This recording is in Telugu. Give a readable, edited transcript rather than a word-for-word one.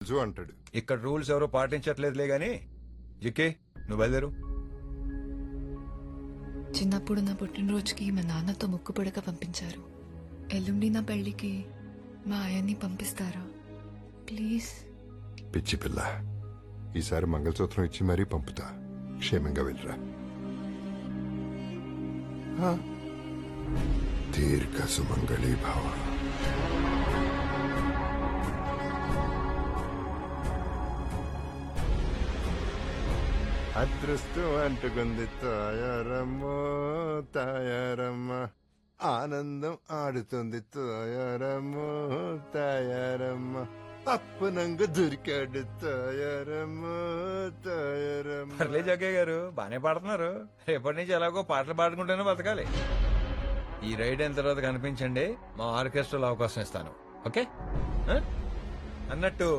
జో అంటాడు. ఇక్కడ రూల్స్ ఎవరో పాటించట్లేదులే గాని జికే నువ్వు బయలుదేరు. చిన్నప్పుడు నా పుట్టినరోజుకి మా నాన్నతో ముక్కు పుడక పంపించారు. ఎల్లుండి నా పెళ్లికి మా ఆయన్ని పంపిస్తారా ప్లీజ్? పిచ్చి పిల్ల, ఈసారి మంగళసూత్రం ఇచ్చి మరీ పంపుతా. క్షేమంగా వెళ్ళరా. దీర్ఘ సుమంగళీ భావ. అదృష్టం అంటుకుంది తాయారమ్మో తాయారమ్మ, ఆనందం ఆడుతుంది తాయారమ్మో తాయారమ్మ, అప్పనంగా దొరికాడు తాయారమ్మో తాయారమ్మ. పర్లే జగ్గయ్య గారు, బానే పాడుతున్నారు. రేపటి నుంచి ఎలాగో పాటలు పాడుకుంటూనే బతకాలి. ఈ రైడ్ అయిన తర్వాత కనిపించండి, మా ఆర్కెస్ట్రాలో అవకాశం ఇస్తాను. ఓకే అన్నట్టు